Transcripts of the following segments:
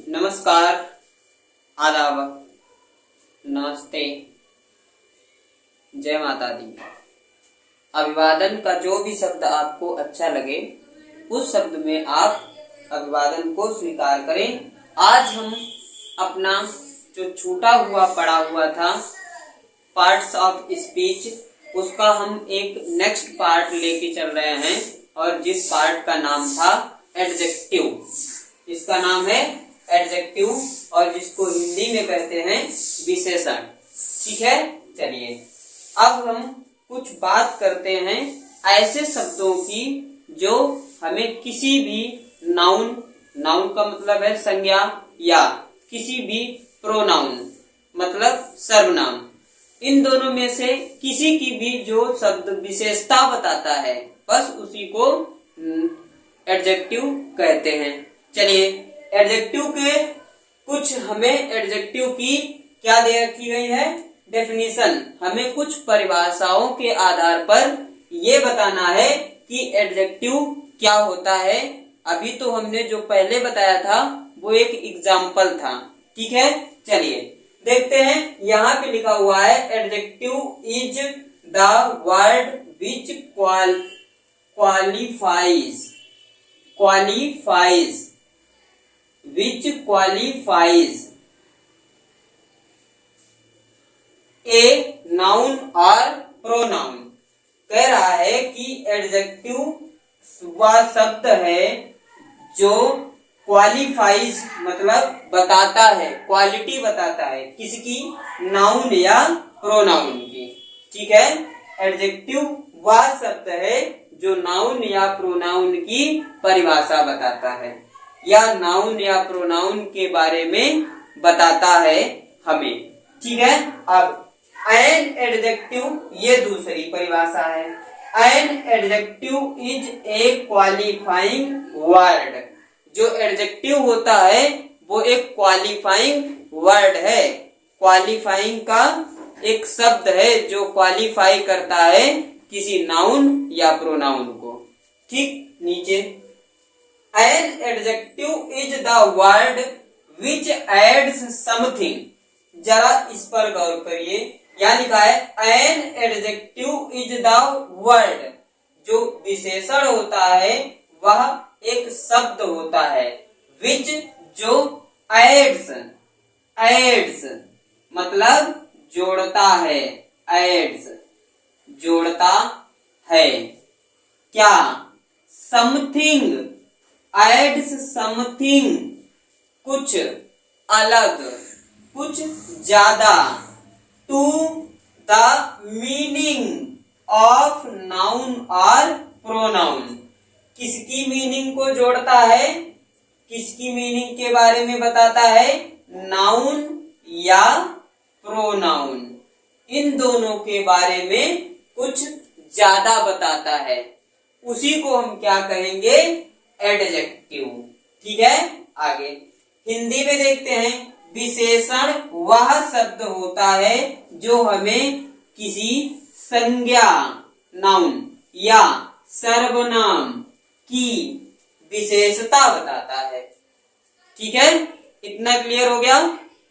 नमस्कार, आदाब, नमस्ते, जय माता दी। अभिवादन का जो भी शब्द आपको अच्छा लगे उस शब्द में आप अभिवादन को स्वीकार करें। आज हम अपना जो छूटा हुआ पड़ा हुआ था पार्ट्स ऑफ स्पीच, उसका हम एक नेक्स्ट पार्ट लेके चल रहे हैं और जिस पार्ट का नाम था एडजेक्टिव। इसका नाम है एडजेक्टिव और जिसको हिंदी में कहते हैं विशेषण। ठीक है, चलिए अब हम कुछ बात करते हैं ऐसे शब्दों की जो हमें किसी भी नाउन का मतलब है संज्ञा, या किसी भी प्रोनाउन मतलब सर्वनाम, इन दोनों में से किसी की भी जो शब्द विशेषता बताता है बस उसी को एडजेक्टिव कहते हैं। चलिए एडजेक्टिव के कुछ हमें एडजेक्टिव की क्या की गई है डेफिनेशन, हमें कुछ परिभाषाओं के आधार पर ये बताना है कि एडजेक्टिव क्या होता है। अभी तो हमने जो पहले बताया था वो एक एग्जाम्पल था। ठीक है, चलिए देखते हैं। यहाँ पे लिखा हुआ है adjective is the word which qualifies a noun or pronoun। कह रहा है कि एडजेक्टिव वह शब्द है जो क्वालिफाइज मतलब बताता है, क्वालिटी बताता है किसकी, नाउन या प्रोनाउन की। ठीक है, एडजेक्टिव वह शब्द है जो नाउन या प्रोनाउन की परिभाषा बताता है या नाउन या प्रोनाउन के बारे में बताता है हमें। ठीक है, अब एन एडजेक्टिव ये दूसरी परिभाषा है। An adjective is a qualifying word. जो एडजेक्टिव होता है वो एक क्वालिफाइंग वर्ड है, क्वालिफाइंग का एक शब्द है जो क्वालिफाई करता है किसी नाउन या प्रोनाउन को। ठीक, नीचे an adjective is the word which adds something. जरा इस पर गौर करिए, यहाँ लिखा है an adjective is the word. जो विशेषण होता है वह एक शब्द होता है, विच जो एड्स मतलब जोड़ता है, एड्स जोड़ता है क्या, समथिंग एड्स समथिंग कुछ अलग, कुछ ज्यादा, to the meaning of noun और प्रोनाउन। किसकी मीनिंग को जोड़ता है, किसकी मीनिंग के बारे में बताता है, नाउन या प्रोनाउन, इन दोनों के बारे में कुछ ज्यादा बताता है, उसी को हम क्या कहेंगे, एडजेक्टिव। ठीक है, आगे हिंदी में देखते हैं। विशेषण वह शब्द होता है जो हमें किसी संज्ञा नाउन या सर्वनाम की विशेषता बताता है। ठीक है, इतना क्लियर हो गया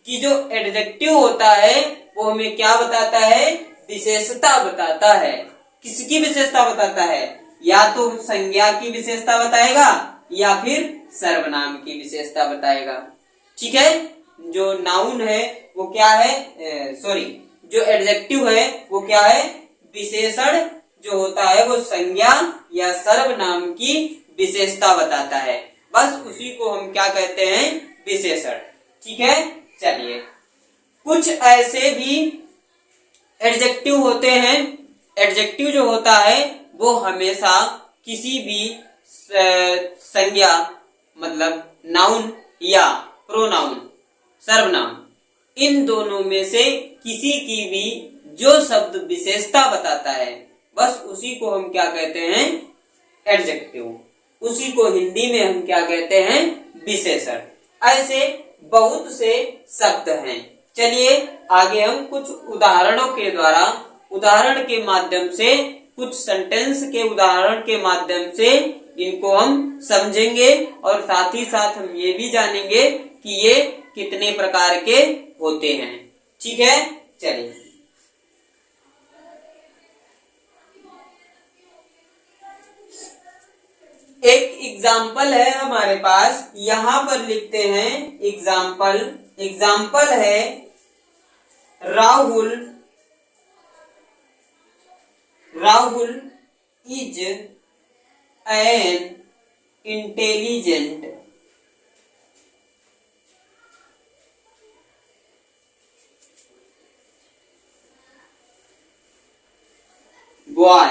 कि जो एडजेक्टिव होता है वो हमें क्या बताता है, विशेषता बताता है। किसकी विशेषता बताता है, या तो संज्ञा की विशेषता बताएगा या फिर सर्वनाम की विशेषता बताएगा। ठीक है, जो नाउन है वो क्या है, जो एडजेक्टिव है वो क्या है, विशेषण जो होता है वो संज्ञा या सर्वनाम की विशेषता बताता है, बस उसी को हम क्या कहते हैं, विशेषण। ठीक है, चलिए कुछ ऐसे भी एडजेक्टिव होते हैं। एडजेक्टिव जो होता है वो हमेशा किसी भी संज्ञा मतलब नाउन या प्रोनाउन सर्वनाम, इन दोनों में से किसी की भी जो शब्द विशेषता बताता है बस उसी को हम क्या कहते हैं, एडजेक्टिव। उसी को हिंदी में हम क्या कहते हैं, विशेषण। ऐसे बहुत से शब्द हैं। चलिए आगे हम कुछ उदाहरणों के द्वारा, उदाहरण के माध्यम से, कुछ सेंटेंस के उदाहरण के माध्यम से इनको हम समझेंगे और साथ ही साथ हम ये भी जानेंगे कि ये कितने प्रकार के होते हैं। ठीक है, चलिए एक एग्जाम्पल है हमारे पास, यहां पर लिखते हैं एग्जाम्पल। एग्जाम्पल है Rahul is an intelligent boy.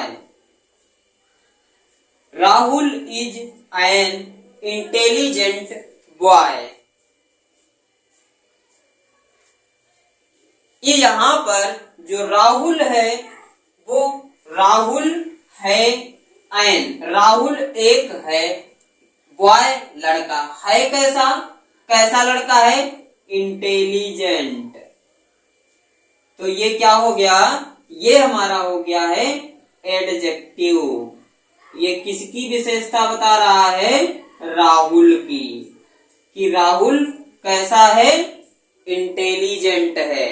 Rahul is an intelligent boy. ये यहां पर जो राहुल है वो राहुल है एन, राहुल एक है, बॉय लड़का है, कैसा लड़का है, इंटेलिजेंट। तो ये क्या हो गया, ये हमारा हो गया है एडजेक्टिव। ये किसकी विशेषता बता रहा है, राहुल की, कि राहुल कैसा है, इंटेलिजेंट है।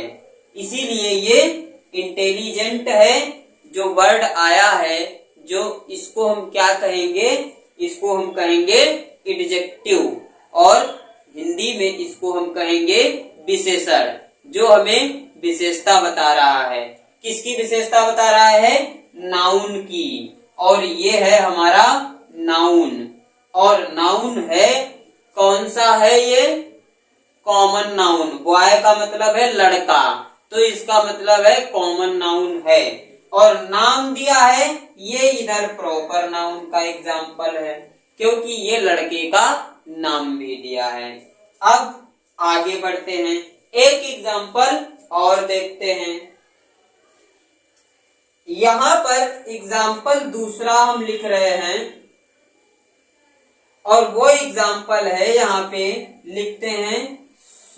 इसीलिए ये इंटेलिजेंट है जो वर्ड आया है, जो इसको हम क्या कहेंगे, इसको हम कहेंगे एडजेक्टिव, और हिंदी में इसको हम कहेंगे विशेषण, जो हमें विशेषता बता रहा है। किसकी विशेषता बता रहा है, नाउन की। और ये है हमारा नाउन, और नाउन है कौन सा है, ये कॉमन नाउन। बॉय का मतलब है लड़का, तो इसका मतलब है कॉमन नाउन है। और नाम दिया है, ये इधर प्रॉपर नाउन का एग्जाम्पल है, क्योंकि ये लड़के का नाम भी दिया है। अब आगे बढ़ते हैं, एक एग्जाम्पल और देखते हैं। यहां पर एग्जाम्पल दूसरा हम लिख रहे हैं, और वो एग्जाम्पल है, यहां पे लिखते हैं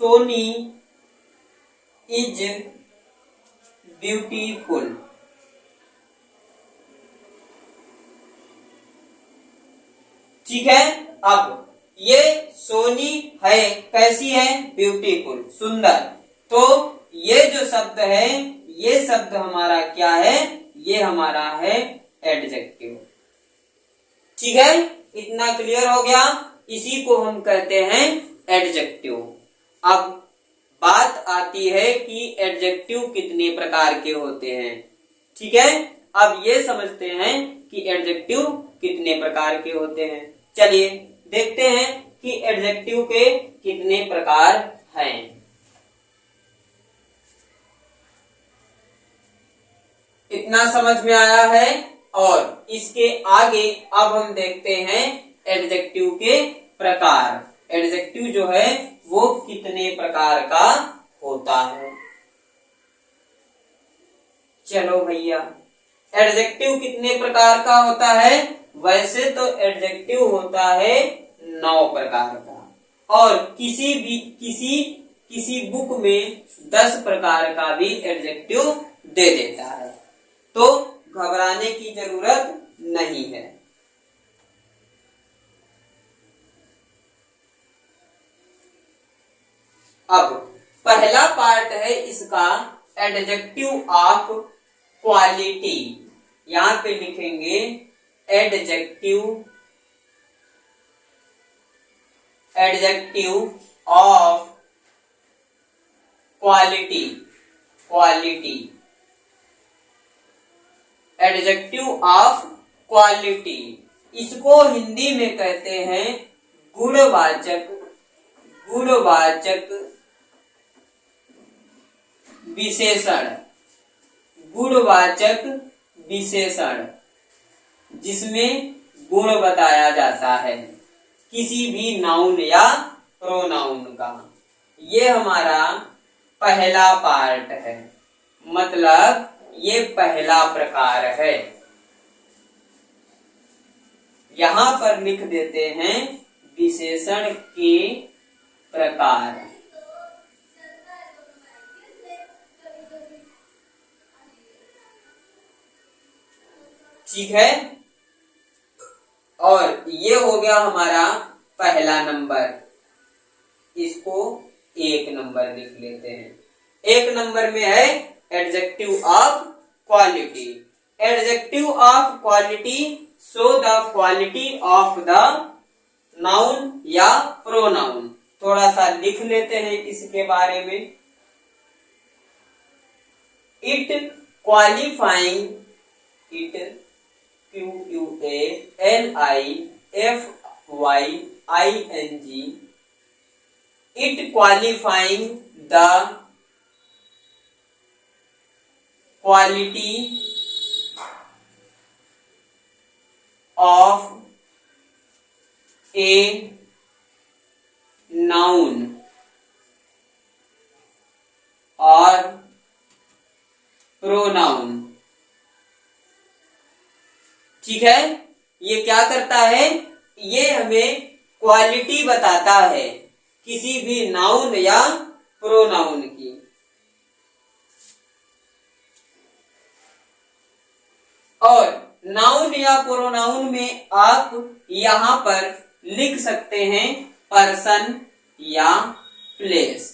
सोनी इज ब्यूटीफुल। ठीक है, अब ये सोनी है, कैसी है, ब्यूटीफुल, सुंदर। तो ये जो शब्द है, ये शब्द हमारा क्या है, ये हमारा है एडजेक्टिव। ठीक है, इतना क्लियर हो गया, इसी को हम कहते हैं एडजेक्टिव। अब बात आती है कि एडजेक्टिव कितने प्रकार के होते हैं। ठीक है, अब ये समझते हैं कि एडजेक्टिव कितने प्रकार के होते हैं। चलिए देखते हैं कि एडजेक्टिव के कितने प्रकार हैं। इतना समझ में आया है, और इसके आगे अब हम देखते हैं एडजेक्टिव के प्रकार। एडजेक्टिव जो है वो कितने प्रकार का होता है। चलो भैया, एडजेक्टिव कितने प्रकार का होता है, वैसे तो एडजेक्टिव होता है 9 प्रकार का, और किसी बुक में 10 प्रकार का भी एडजेक्टिव दे देता है, तो घबराने की जरूरत नहीं है। अब पहला पार्ट है इसका एडजेक्टिव ऑफ क्वालिटी। यहां पे लिखेंगे adjective of quality. Adjective of quality, इसको हिंदी में कहते हैं गुणवाचक विशेषण। गुणवाचक विशेषण, जिसमें गुण बताया जाता है किसी भी नाउन या प्रोनाउन का। ये हमारा पहला पार्ट है, मतलब ये पहला प्रकार है। यहां पर लिख देते हैं विशेषण के प्रकार। ठीक है, और ये हो गया हमारा पहला नंबर। इसको 1 नंबर लिख लेते हैं। 1 नंबर में है adjective of quality. Adjective of quality show the quality of the noun या प्रोनाउन। थोड़ा सा लिख लेते हैं इसके बारे में। It qualifying, it QUALIFYING, it qualifying the quality of a noun or pronoun। ठीक है, ये क्या करता है, ये हमें क्वालिटी बताता है किसी भी नाउन या प्रोनाउन की। और नाउन या प्रोनाउन में आप यहां पर लिख सकते हैं पर्सन या प्लेस,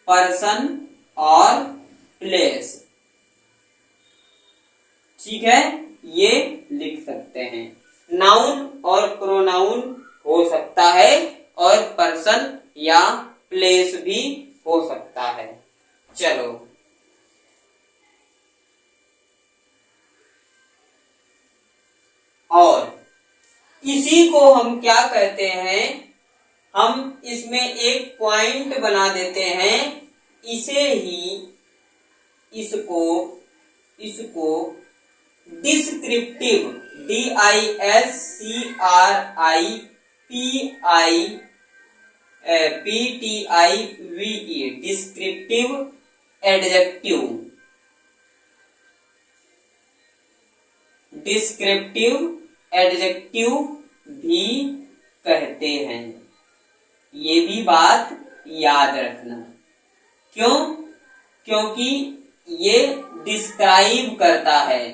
पर्सन और प्लेस। ठीक है, ये लिख सकते हैं। नाउन और प्रोनाउन हो सकता है और पर्सन या प्लेस भी हो सकता है। चलो, और इसी को हम क्या कहते हैं, हम इसमें एक पॉइंट बना देते हैं। इसे ही इसको descriptive, DISCRIPTIVE, descriptive adjective, descriptive adjective भी कहते हैं। ये भी बात याद रखना। क्यों? क्योंकि ये डिस्क्राइब करता है,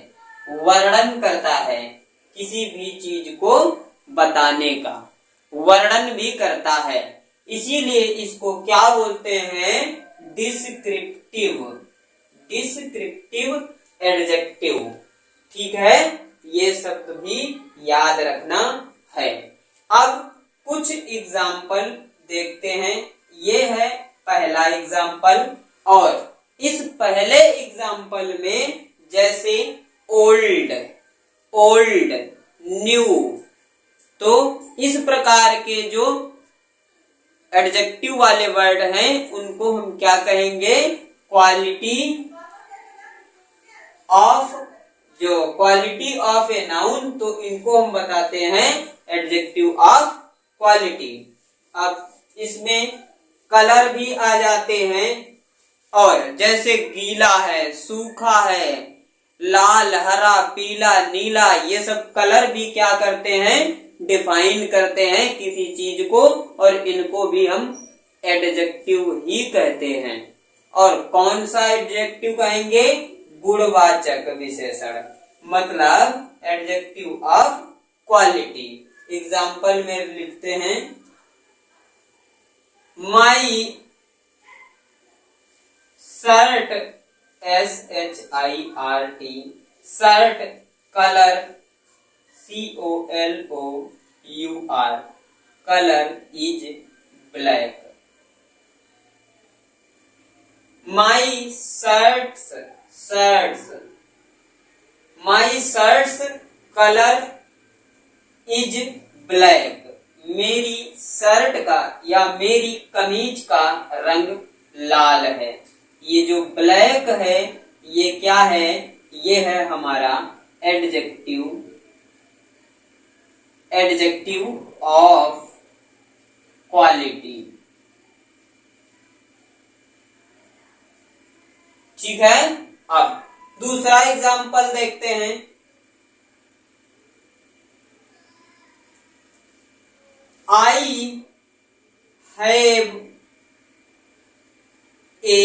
वर्णन करता है, किसी भी चीज को बताने का वर्णन भी करता है। इसीलिए इसको क्या बोलते हैं, डिस्क्रिप्टिव, डिस्क्रिप्टिव एडजेक्टिव। ठीक है, ये शब्द भी याद रखना है। अब कुछ एग्जाम्पल देखते हैं। ये है पहला एग्जाम्पल, और इस पहले एग्जाम्पल में जैसे ओल्ड, ओल्ड, न्यू, तो इस प्रकार के जो एडजेक्टिव वाले वर्ड हैं उनको हम क्या कहेंगे, क्वालिटी ऑफ, जो क्वालिटी ऑफ ए नाउन, तो इनको हम बताते हैं एडजेक्टिव ऑफ क्वालिटी। अब इसमें कलर भी आ जाते हैं, और जैसे गीला है, सूखा है, लाल, हरा, पीला, नीला, ये सब कलर भी क्या करते हैं, डिफाइन करते हैं किसी चीज को, और इनको भी हम एडजेक्टिव ही कहते हैं। और कौन सा एडजेक्टिव कहेंगे, गुणवाचक विशेषण, मतलब एडजेक्टिव ऑफ क्वालिटी। एग्जाम्पल में लिखते हैं, my shirt, SHIRT, shirt, colour, COLOUR, colour is black. My shirts, shirts, my shirts colour is black, मेरी शर्ट का या मेरी कमीज का रंग लाल है। ये जो ब्लैक है ये क्या है, ये है हमारा एडजेक्टिव, एडजेक्टिव ऑफ क्वालिटी। ठीक है, अब दूसरा एग्जाम्पल देखते हैं। I have a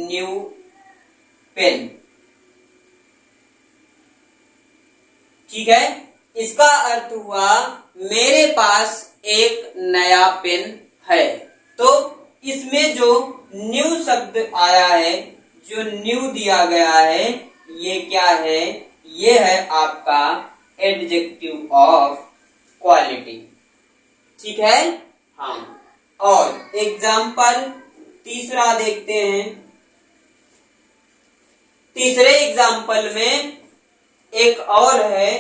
new pen। ठीक है, इसका अर्थ हुआ मेरे पास एक नया पेन है। तो इसमें जो न्यू शब्द आया है, जो न्यू दिया गया है, ये क्या है? ये है आपका एडजेक्टिव ऑफ क्वालिटी। ठीक है। हाँ, और एग्जाम्पल तीसरा देखते हैं। तीसरे एग्जाम्पल में एक और है,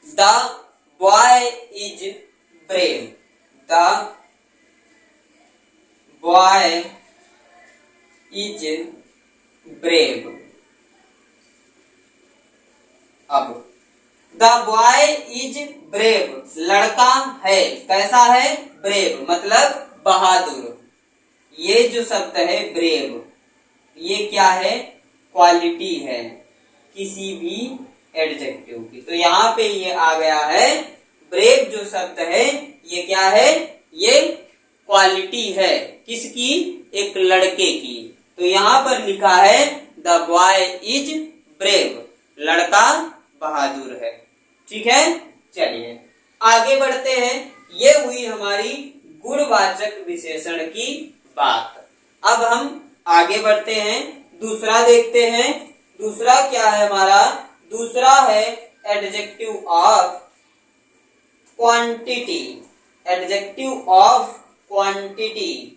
the boy is brave. The boy is brave. अब द बॉय इज ब्रेव, लड़का है, कैसा है? ब्रेव मतलब बहादुर। ये जो शब्द है ब्रेव, ये क्या है? क्वालिटी है किसी भी एडजेक्टिव की। तो यहाँ पे ये आ गया है, ब्रेव जो शब्द है ये क्या है? ये क्वालिटी है किसकी? एक लड़के की। तो यहाँ पर लिखा है द बॉय इज ब्रेव, लड़का बहादुर है। ठीक है। चलिए आगे बढ़ते हैं। ये हुई हमारी गुणवाचक विशेषण की बात। अब हम आगे बढ़ते हैं, दूसरा देखते हैं। दूसरा क्या है हमारा? दूसरा है adjective of quantity. Adjective of quantity.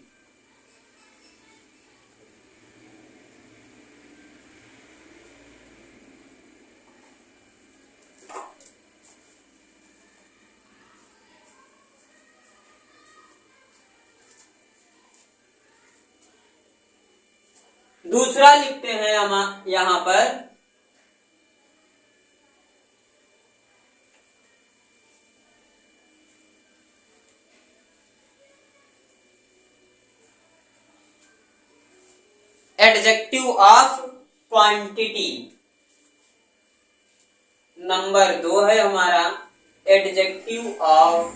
दूसरा लिखते हैं हम यहां पर, एडजेक्टिव ऑफ क्वांटिटी। नंबर 2 है हमारा एडजेक्टिव ऑफ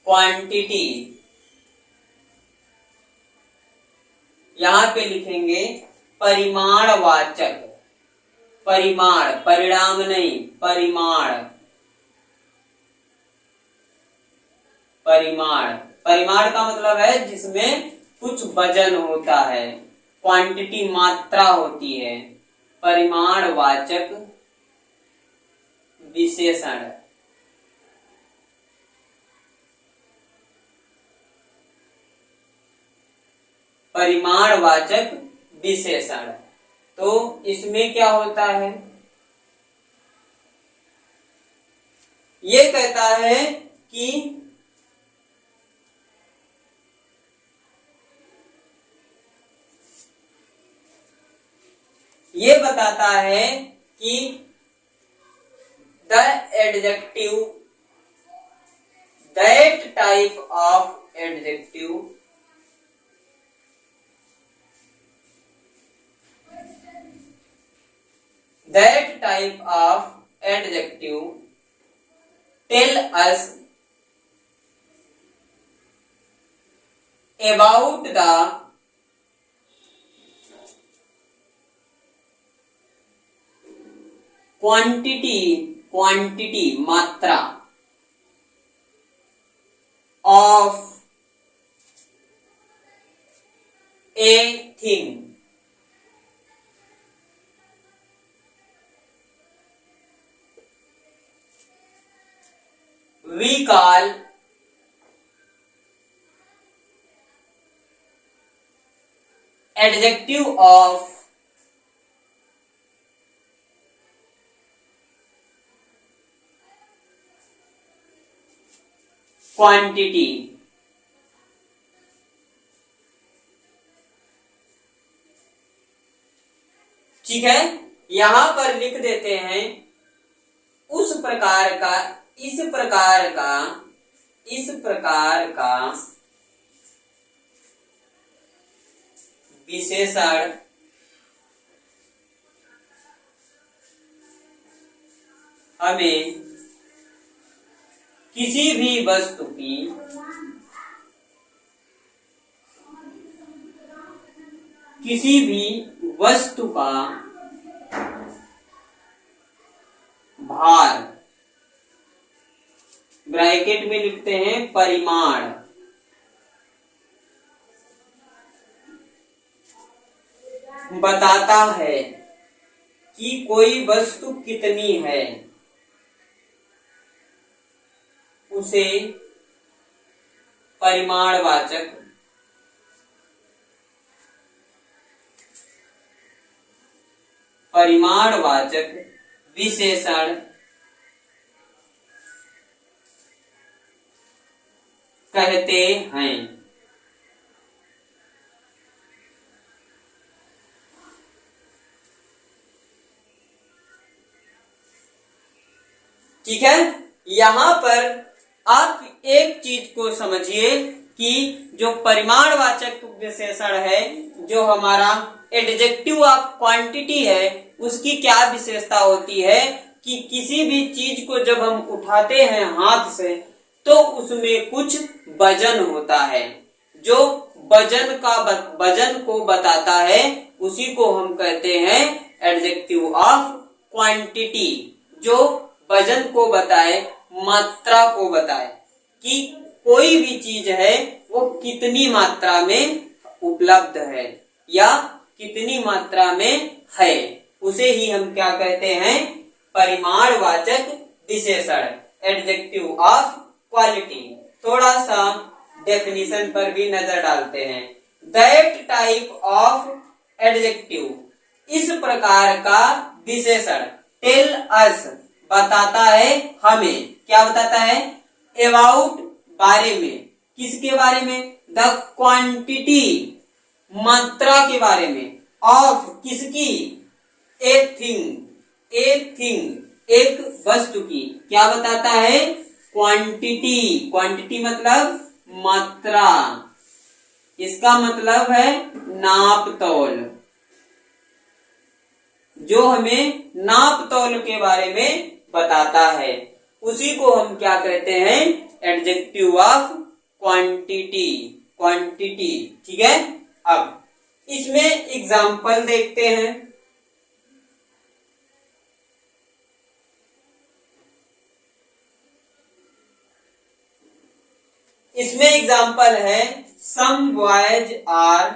क्वांटिटी। यहां पे लिखेंगे परिमाणवाचक। परिमाण, परिणाम नहीं, परिमाण। परिमाण, परिमाण का मतलब है जिसमें कुछ वजन होता है, क्वांटिटी मात्रा होती है। परिमाणवाचक विशेषण। परिमाणवाचक विशेषण। तो इसमें क्या होता है? ये कहता है कि ये बताता है कि the adjective, that type of adjective that type of adjective tell us about the quantity मात्रा of a thing। we call adjective of quantity। ठीक है। यहां पर लिख देते हैं उस प्रकार का, इस प्रकार का, इस प्रकार का विशेषण हमें किसी भी वस्तु की किसी भी वस्तु का भार ब्रैकेट में लिखते हैं परिमाण। बताता है कि कोई वस्तु कितनी है, उसे परिमाणवाचक विशेषण कहते हैं। ठीक है, यहां पर आप एक चीज को समझिए कि जो परिमाणवाचक विशेषण है, जो हमारा एडजेक्टिव ऑफ क्वांटिटी है, उसकी क्या विशेषता होती है कि किसी भी चीज को जब हम उठाते हैं हाथ से तो उसमें कुछ वजन होता है। जो वजन को बताता है उसी को हम कहते हैं एडजेक्टिव ऑफ क्वांटिटी। जो वजन को बताए, मात्रा को बताए कि कोई भी चीज है वो कितनी मात्रा में उपलब्ध है या कितनी मात्रा में है, उसे ही हम क्या कहते हैं, परिमाणवाचक विशेषण, एडजेक्टिव ऑफ क्वालिटी। थोड़ा सा डेफिनेशन पर भी नजर डालते हैं। दैट टाइप ऑफ एडजेक्टिव, इस प्रकार का विशेषण, टेल अस, बताता है हमें, क्या बताता है, अबाउट, बारे में, किसके बारे में, द क्वांटिटी, मात्रा के बारे में, ऑफ, किसकी, ए थिंग, एक वस्तु की, क्या बताता है, क्वांटिटी मतलब मात्रा, इसका मतलब है नाप तौल। जो हमें नाप तौल के बारे में बताता है उसी को हम क्या कहते हैं, एडजेक्टिव ऑफ क्वांटिटी। ठीक है, अब इसमें एग्जाम्पल देखते हैं। इसमें एग्जाम्पल है, सम बॉयज आर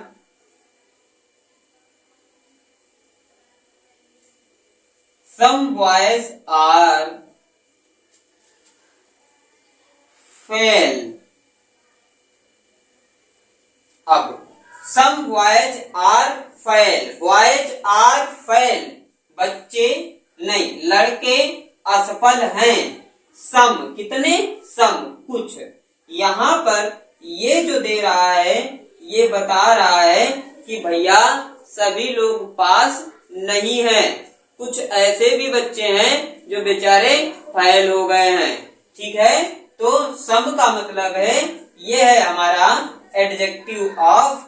फेल। अब सम बॉयज आर फेल, बच्चे नहीं, लड़के असफल हैं। सम, कितने, सम, कुछ। यहाँ पर ये जो दे रहा है ये बता रहा है कि भैया सभी लोग पास नहीं हैं, कुछ ऐसे भी बच्चे हैं जो बेचारे फेल हो गए हैं। ठीक है, तो सम का मतलब है, ये है हमारा adjective of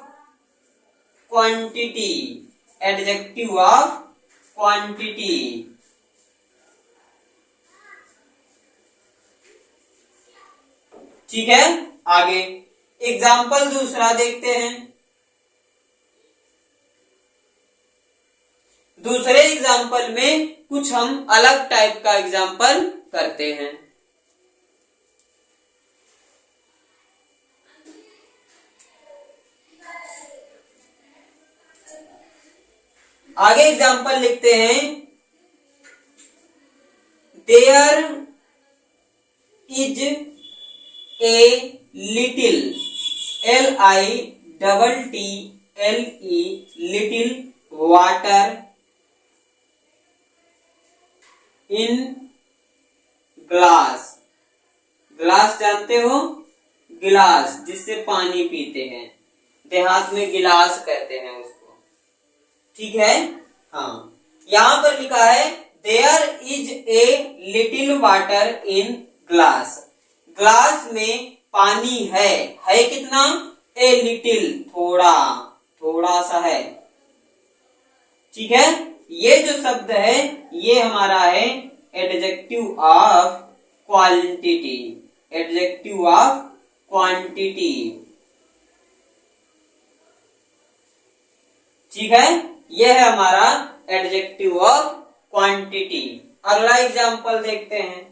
quantity, adjective of quantity. ठीक है, आगे एग्जाम्पल दूसरा देखते हैं। दूसरे एग्जाम्पल में कुछ हम अलग टाइप का एग्जाम्पल करते हैं। आगे एग्जाम्पल लिखते हैं, there is a little, LITTLE, little water in glass. Glass जानते हो, गिलास जिससे पानी पीते हैं, देहात में गिलास कहते हैं उसको। ठीक है, हाँ, यहां पर लिखा है there is a little water in glass. Glass में पानी है कितना, ए लिटिल, थोड़ा सा है। ठीक है, ये जो शब्द है ये हमारा है adjective of quantity, adjective of quantity. ठीक है, यह है हमारा एडजेक्टिव ऑफ क्वांटिटी। अगला एग्जाम्पल देखते हैं।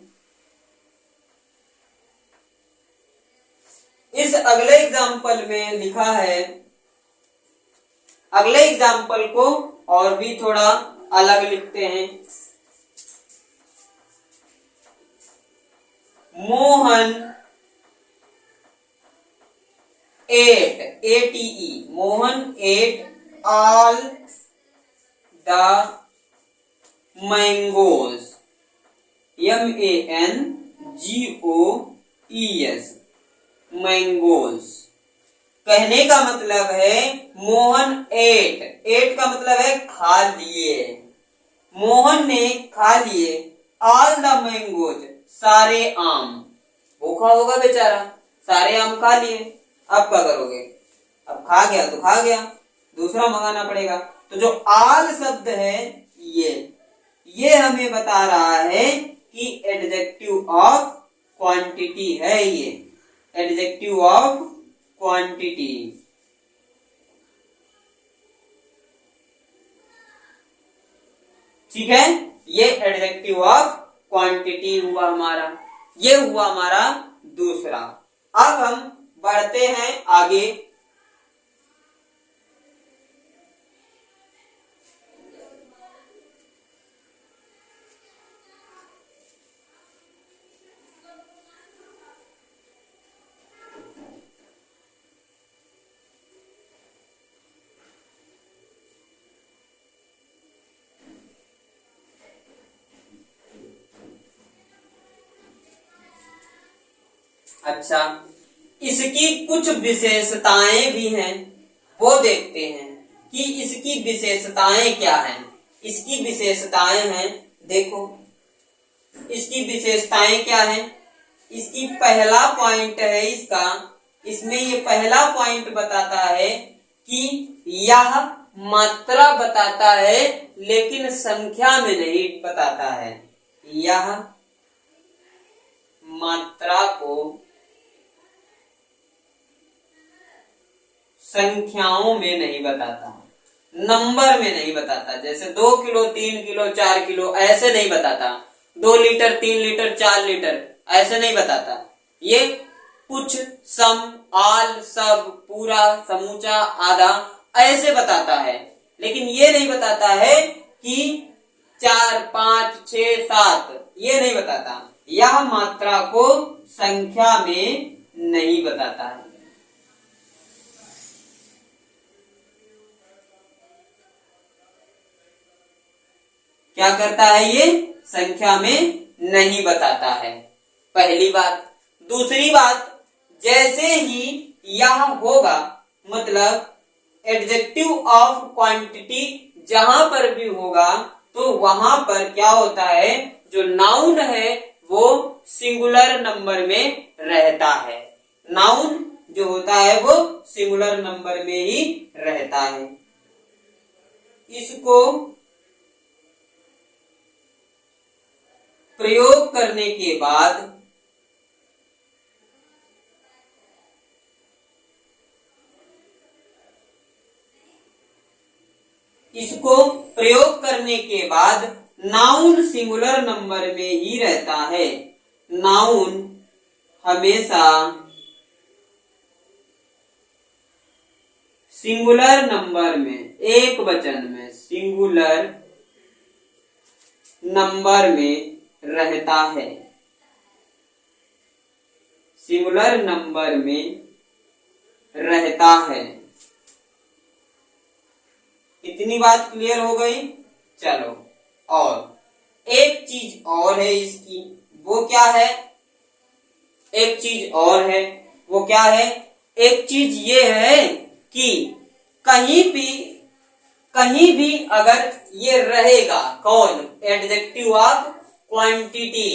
इस अगले एग्जाम्पल में लिखा है, अगले एग्जाम्पल को और भी थोड़ा अलग लिखते हैं। Mohan ate, ate, Mohan ate all the mangoes, mangoes, mangoes। कहने का मतलब है मोहन ate का मतलब है खा लिए, मोहन ने खा लिए all the mangoes, सारे आम। भूखा होगा बेचारा, सारे आम खा लिए। अब क्या करोगे, अब खा गया तो खा गया, दूसरा मंगाना पड़ेगा। तो जो आल शब्द है ये हमें बता रहा है कि एडजेक्टिव ऑफ क्वांटिटी है, ये एडजेक्टिव ऑफ क्वांटिटी। ठीक है, ये एडजेक्टिव ऑफ क्वांटिटी हुआ हमारा, ये हुआ हमारा दूसरा। अब हम बढ़ते हैं आगे। अच्छा, इसकी कुछ विशेषताएं भी हैं, वो देखते हैं कि इसकी विशेषताएं क्या हैं। इसकी विशेषताएं हैं, देखो इसकी विशेषताएं क्या हैं। इसकी पहला पॉइंट है इसका, इसमें ये पहला पॉइंट बताता है कि यह मात्रा बताता है लेकिन संख्या में नहीं बताता है। यह मात्रा को संख्याओं में नहीं बताता, नंबर में नहीं बताता। जैसे 2 किलो, 3 किलो, 4 किलो ऐसे नहीं बताता, 2 लीटर, 3 लीटर, 4 लीटर ऐसे नहीं बताता। ये कुछ, सम, आल, सब, पूरा, समूचा, आधा ऐसे बताता है, लेकिन ये नहीं बताता है कि 4, 5, 6, 7 ये नहीं बताता। यह मात्रा को संख्या में नहीं बताता है। क्या करता है ये, संख्या में नहीं बताता है, पहली बात। दूसरी बात, जैसे ही यह होगा, मतलब एडजेक्टिव ऑफ क्वांटिटी जहां पर भी होगा तो वहां पर क्या होता है, जो नाउन है वो सिंगुलर नंबर में रहता है। नाउन जो होता है वो सिंगुलर नंबर में ही रहता है। इसको प्रयोग करने के बाद नाउन सिंगुलर नंबर में ही रहता है। नाउन हमेशा सिंगुलर नंबर में, एक वचन में, सिंगुलर नंबर में रहता है। सिंगुलर नंबर में रहता है। इतनी बात क्लियर हो गई। चलो, और एक चीज और है इसकी, वो क्या है, एक चीज और है, वो क्या है, एक चीज ये है कि कहीं भी अगर ये रहेगा, कौन, एडजेक्टिव ऑफ क्वांटिटी,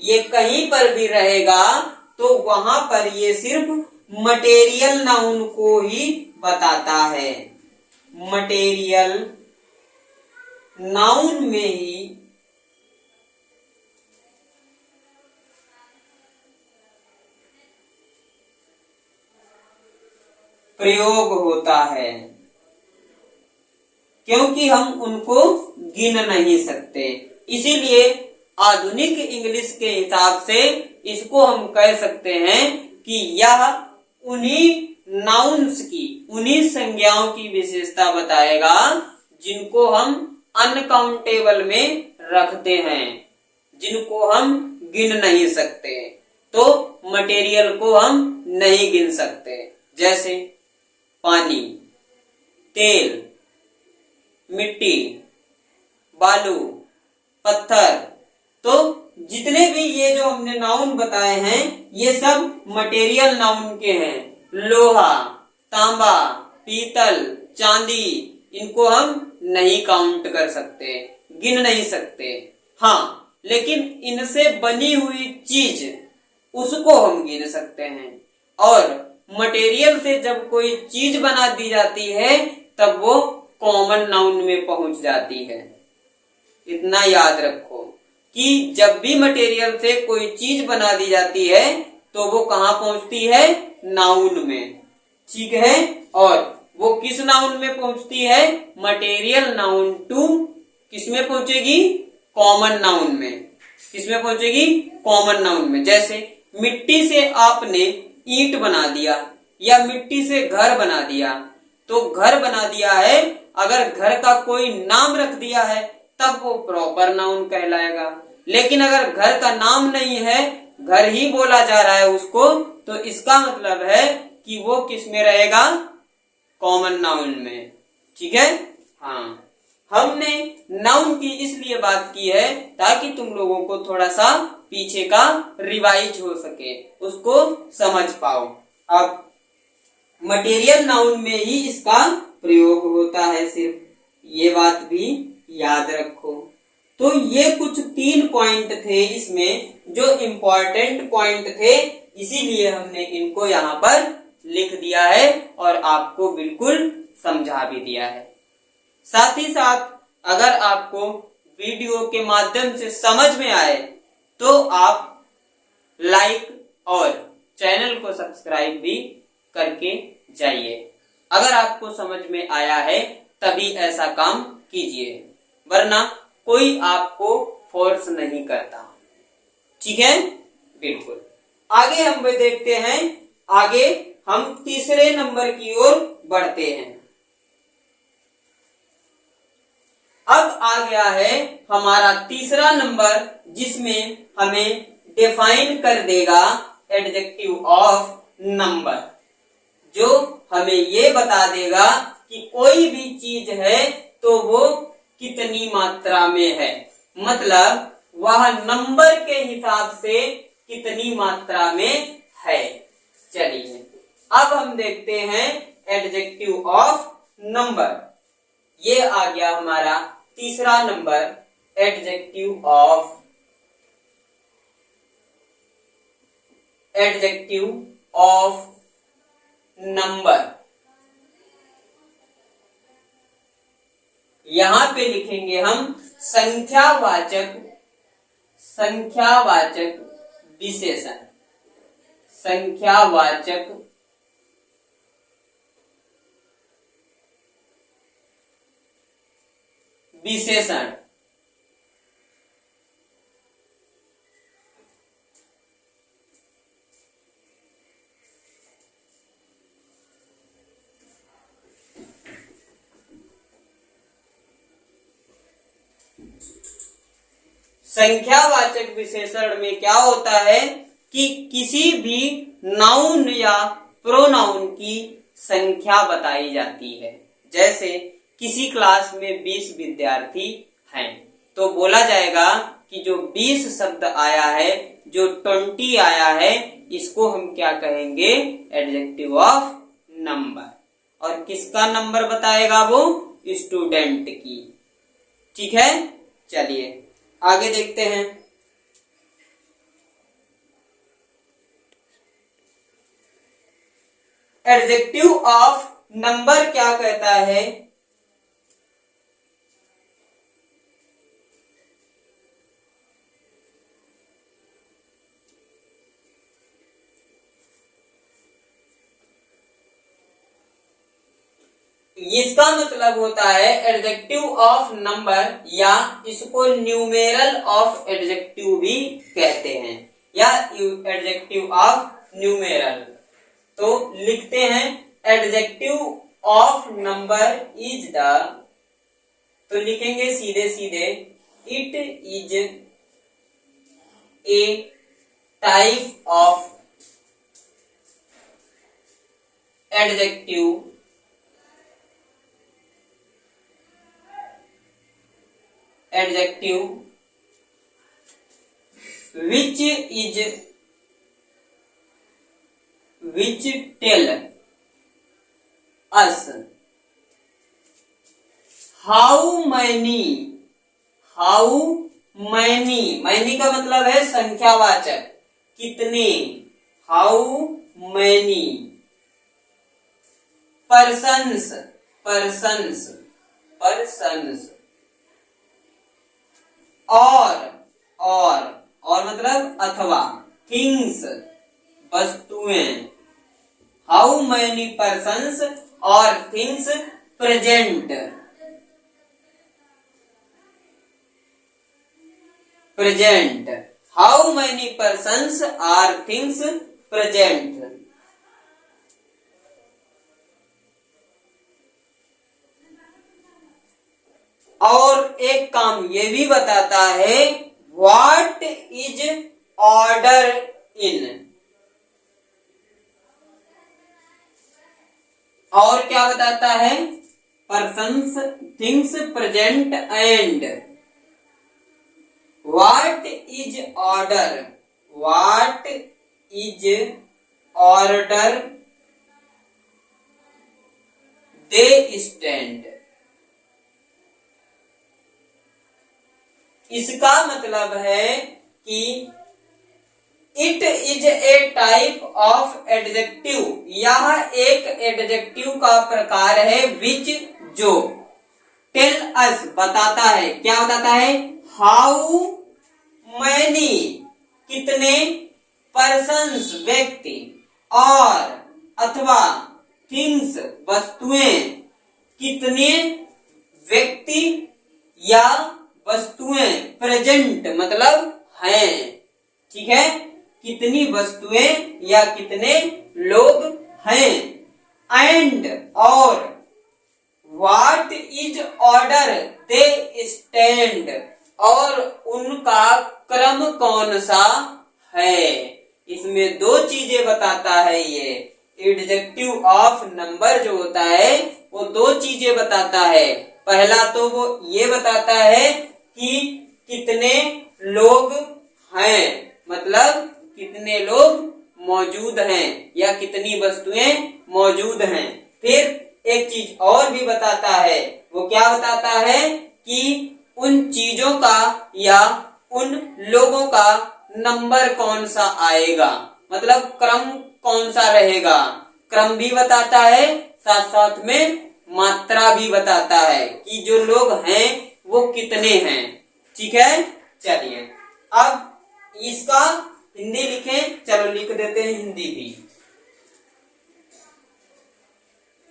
ये कहीं पर भी रहेगा तो वहां पर ये सिर्फ मटेरियल नाउन को ही बताता है। मटेरियल नाउन में ही प्रयोग होता है, क्योंकि हम उनको गिन नहीं सकते। इसीलिए आधुनिक इंग्लिश के हिसाब से इसको हम कह सकते हैं कि यह उन्हीं नाउन्स की, उन्हीं संज्ञाओं की विशेषता बताएगा जिनको हम अनकाउंटेबल में रखते हैं, जिनको हम गिन नहीं सकते। तो मटेरियल को हम नहीं गिन सकते, जैसे पानी, तेल, मिट्टी, बालू, पत्थर। तो जितने भी ये जो हमने नाउन बताए हैं ये सब मटेरियल नाउन के हैं। लोहा, तांबा, पीतल, चांदी, इनको हम नहीं काउंट कर सकते, गिन नहीं सकते। हाँ, लेकिन इनसे बनी हुई चीज उसको हम गिन सकते हैं। और मटेरियल से जब कोई चीज बना दी जाती है तब वो कॉमन नाउन में पहुंच जाती है। इतना याद रखो कि जब भी मटेरियल से कोई चीज बना दी जाती है तो वो कहाँ पहुंचती है? नाउन में। ठीक है, और वो किस नाउन में पहुंचती है? मटेरियल नाउन टू किस में पहुंचेगी? कॉमन नाउन में। किस में पहुंचेगी? कॉमन नाउन में। जैसे मिट्टी से आपने ईंट बना दिया या मिट्टी से घर बना दिया, तो घर बना दिया है, अगर घर का कोई नाम रख दिया है तब वो प्रॉपर नाउन कहलाएगा। लेकिन अगर घर का नाम नहीं है, घर ही बोला जा रहा है उसको, तो इसका मतलब है कि वो किस में रहेगा? कॉमन नाउन में। ठीक है। हाँ, हमने नाउन की इसलिए बात की है ताकि तुम लोगों को थोड़ा सा पीछे का रिवाइज हो सके, उसको समझ पाओ। अब मटेरियल नाउन में ही इसका प्रयोग होता है सिर्फ, ये बात भी याद रखो। तो ये कुछ 3 पॉइंट थे इसमें जो इम्पोर्टेंट पॉइंट थे, इसीलिए हमने इनको यहाँ पर लिख दिया है और आपको बिल्कुल समझा भी दिया है। साथ ही साथ अगर आपको वीडियो के माध्यम से समझ में आए तो आप लाइक और चैनल को सब्सक्राइब भी करके जाइए। अगर आपको समझ में आया है तभी ऐसा काम कीजिए, वरना कोई आपको फोर्स नहीं करता। ठीक है, बिल्कुल। आगे हम देखते हैं, आगे हम तीसरे नंबर की ओर बढ़ते हैं। अब आ गया है हमारा तीसरा नंबर, जिसमें हमें डिफाइन कर देगा एडजेक्टिव ऑफ नंबर, जो हमें ये बता देगा कि कोई भी चीज है तो वो कितनी मात्रा में है, मतलब वह नंबर के हिसाब से कितनी मात्रा में है। चलिए अब हम देखते हैं एडजेक्टिव ऑफ नंबर। ये आ गया हमारा तीसरा नंबर, एडजेक्टिव ऑफ नंबर। यहां पे लिखेंगे हम संख्यावाचक विशेषण। संख्यावाचक विशेषण। संख्यावाचक विशेषण में क्या होता है कि किसी भी नाउन या प्रोनाउन की संख्या बताई जाती है। जैसे किसी क्लास में 20 विद्यार्थी हैं, तो बोला जाएगा कि जो 20 शब्द आया है, जो 20 आया है, इसको हम क्या कहेंगे? Adjective of number. और किसका नंबर बताएगा? वो स्टूडेंट की। ठीक है, चलिए आगे देखते हैं। एडजेक्टिव ऑफ नंबर क्या कहता है? इसका मतलब होता है एडजेक्टिव ऑफ नंबर, या इसको न्यूमेरल ऑफ एडजेक्टिव भी कहते हैं, या एडजेक्टिव ऑफ न्यूमेरल। तो तो लिखते हैं adjective of number is the, तो लिखेंगे सीधे सीधे it is a type of adjective which tell us how many का मतलब है संख्यावाचक, कितने, how many persons और मतलब अथवा, थिंग्स वस्तुएं, हाउ मैनी पर्सन्स और things present, how many persons or things present. और एक काम ये भी बताता है व्हाट इज ऑर्डर इन, और क्या बताता है persons things present and what is order they stand. इसका मतलब है कि it is a type of adjective, यह एक एडजेक्टिव का प्रकार है विच जो टेल अस बताता है, क्या बताता है, हाउ मैनी कितने, पर्सन्स व्यक्ति, और अथवा थिंग्स वस्तुएं कितने व्यक्ति या वस्तुएं प्रेजेंट मतलब हैं, ठीक है, कितनी वस्तुएं या कितने लोग हैं, एंड और what is order they stand और उनका क्रम कौन सा है। इसमें दो चीजें बताता है, ये एडजेक्टिव ऑफ नंबर जो होता है वो दो चीजें बताता है। पहला तो वो ये बताता है कि कितने लोग हैं, मतलब कितने लोग मौजूद हैं या कितनी वस्तुएं मौजूद हैं। फिर एक चीज और भी बताता है, वो क्या बताता है कि उन चीजों का या उन लोगों का नंबर कौन सा आएगा, मतलब क्रम कौन सा रहेगा। क्रम भी बताता है, साथ साथ में मात्रा भी बताता है कि जो लोग हैं वो कितने हैं, ठीक है। चलिए अब इसका हिंदी लिखें, चलो लिख देते हैं हिंदी भी।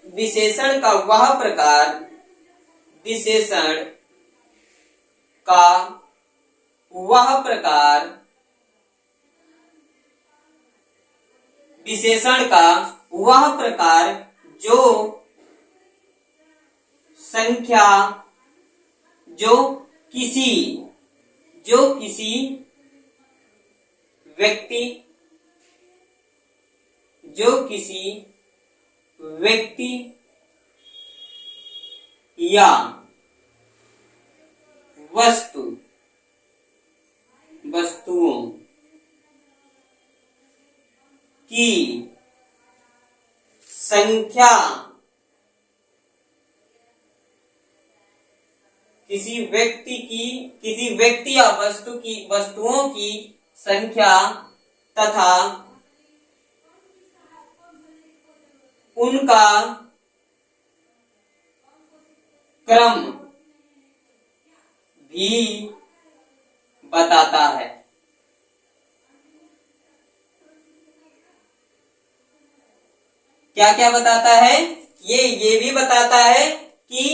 विशेषण का वह प्रकार, विशेषण का वह प्रकार, विशेषण का वह प्रकार जो संख्या, जो किसी व्यक्ति या वस्तुओं की संख्या, किसी व्यक्ति या वस्तुओं की संख्या तथा उनका क्रम भी बताता है। क्या क्या बताता है, ये भी बताता है कि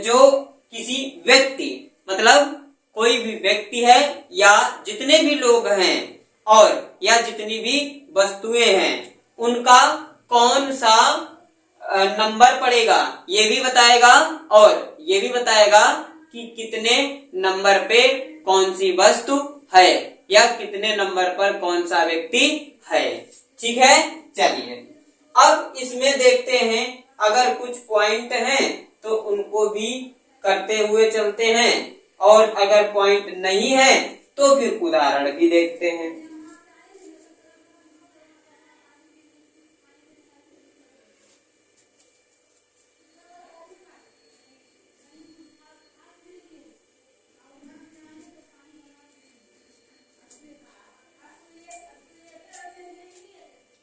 जो किसी व्यक्ति, मतलब कोई भी व्यक्ति है या जितने भी लोग हैं और या जितनी भी वस्तुएं हैं उनका कौन सा नंबर पड़ेगा ये भी बताएगा, और ये भी बताएगा कि कितने नंबर पे कौन सी वस्तु है या कितने नंबर पर कौन सा व्यक्ति है। ठीक है, चलिए अब इसमें देखते हैं, अगर कुछ पॉइंट हैं तो उनको भी करते हुए चलते हैं, और अगर पॉइंट नहीं है तो फिर उदाहरण भी देखते हैं।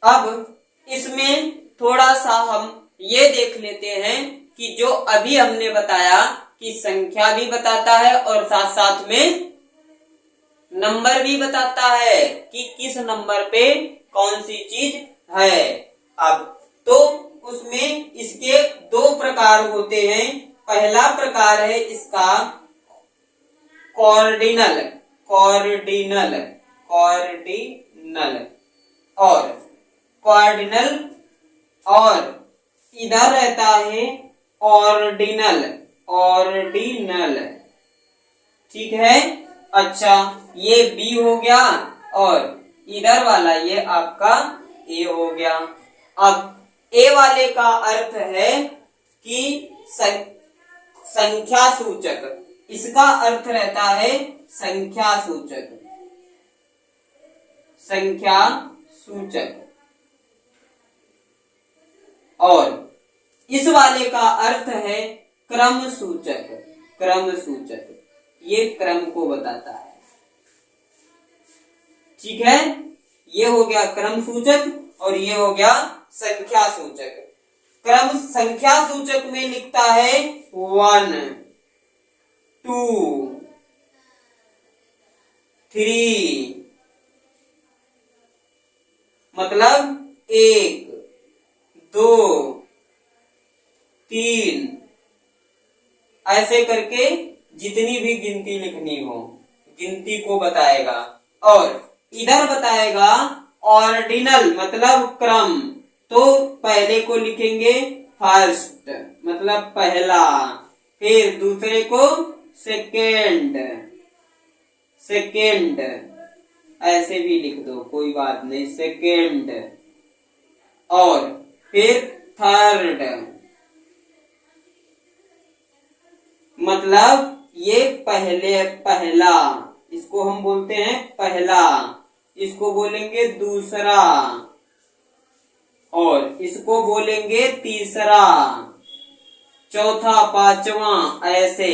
अब इसमें थोड़ा सा हम ये देख लेते हैं कि जो अभी हमने बताया कि संख्या भी बताता है और साथ साथ में नंबर भी बताता है कि किस नंबर पे कौन सी चीज है। अब तो उसमें इसके दो प्रकार होते हैं। पहला प्रकार है इसका कॉर्डिनल, कॉर्डिनल, कॉर्डिनल और कॉर्डिनल, और इधर रहता है ऑर्डिनल, ऑर्डिनल। ठीक है, अच्छा ये बी हो गया और इधर वाला ये आपका ए हो गया। अब ए वाले का अर्थ है कि संख्या सूचक, इसका अर्थ रहता है संख्या सूचक, संख्या सूचक, और इस वाले का अर्थ है क्रम सूचक, क्रम सूचक, ये क्रम को बताता है। ठीक है, ये हो गया क्रम सूचक और ये हो गया संख्या सूचक। क्रम संख्या सूचक में लिखता है 1 2 3, मतलब 1 2 3, ऐसे करके जितनी भी गिनती लिखनी हो गिनती को बताएगा। और इधर बताएगा ऑर्डिनल मतलब क्रम, तो पहले को लिखेंगे फर्स्ट मतलब पहला, फिर दूसरे को सेकेंड, सेकेंड ऐसे भी लिख दो कोई बात नहीं, सेकेंड, और फिर थर्ड, मतलब ये पहले पहला, इसको हम बोलते हैं पहला, इसको बोलेंगे दूसरा, और इसको बोलेंगे तीसरा, चौथा, पांचवा, ऐसे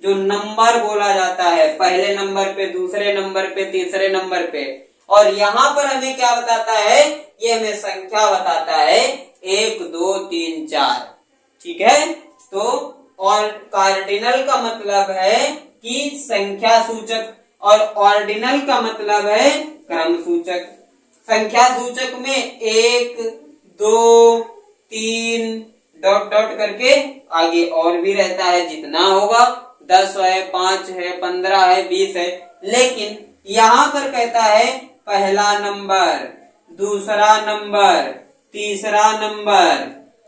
जो नंबर बोला जाता है, पहले नंबर पे, दूसरे नंबर पे, तीसरे नंबर पे। और यहाँ पर हमें क्या बताता है, ये हमें संख्या बताता है 1 2 3 4। ठीक है, तो और कार्डिनल का मतलब है कि संख्या सूचक और ऑर्डिनल का मतलब है क्रम सूचक। संख्या सूचक में 1 2 3 डॉट डॉट करके आगे और भी रहता है, जितना होगा 10 है, 5 है, 15 है, 20 है, लेकिन यहाँ पर कहता है पहला नंबर, दूसरा नंबर, तीसरा नंबर,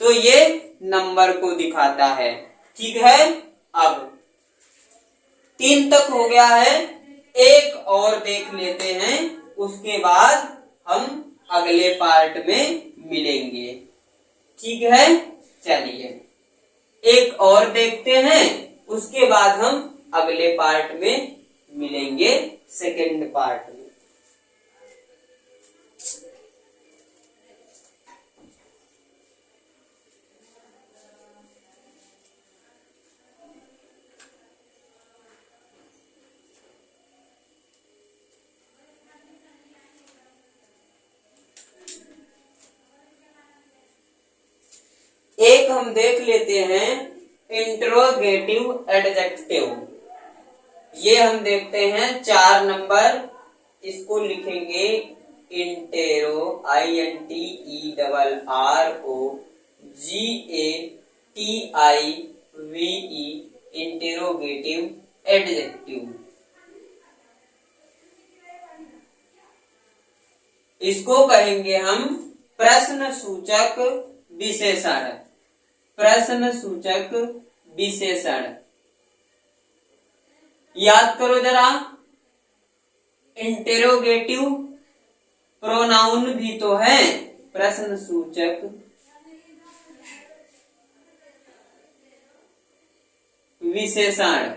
तो ये नंबर को दिखाता है। ठीक है, अब 3 तक हो गया है, एक और देख लेते हैं, उसके बाद हम अगले पार्ट में मिलेंगे। ठीक है, चलिए एक और देखते हैं, उसके बाद हम अगले पार्ट में मिलेंगे, सेकंड पार्ट में। एक हम देख लेते हैं इंट्रोगेटिव एडजेक्टिव। ये हम देखते हैं 4 नंबर, इसको लिखेंगे इंटेरो, INTEROGATIVE, इंटेरोगेटिव एडजेक्टिव। इसको कहेंगे हम प्रश्नसूचक विशेषण। प्रश्नसूचक विशेषण याद करो जरा, इंटेरोगेटिव प्रोनाउन भी तो है प्रश्नसूचक विशेषण।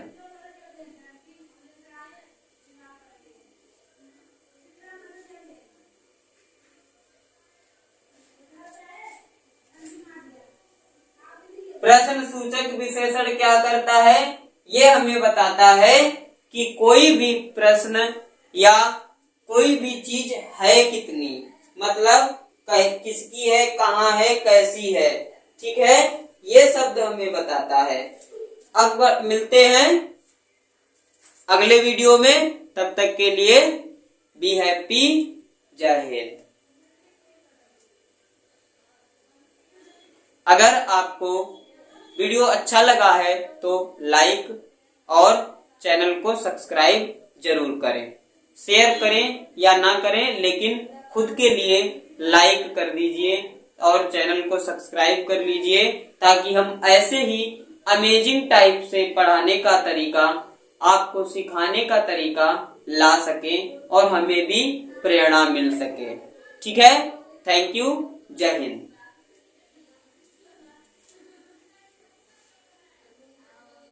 प्रश्नसूचक विशेषण क्या करता है? ये हमें बताता है कि कोई भी प्रश्न या कोई भी चीज है कितनी, मतलब किसकी है, कहाँ है, कैसी है, ठीक है, ये शब्द हमें बताता है। अब मिलते हैं अगले वीडियो में, तब तक के लिए बी हैप्पी, जय हिंद। अगर आपको वीडियो अच्छा लगा है तो लाइक और चैनल को सब्सक्राइब जरूर करें, शेयर करें या ना करें, लेकिन खुद के लिए लाइक कर दीजिए और चैनल को सब्सक्राइब कर लीजिए, ताकि हम ऐसे ही अमेजिंग टाइप से पढ़ाने का तरीका, आपको सिखाने का तरीका ला सके और हमें भी प्रेरणा मिल सके। ठीक है, थैंक यू, जय हिंद।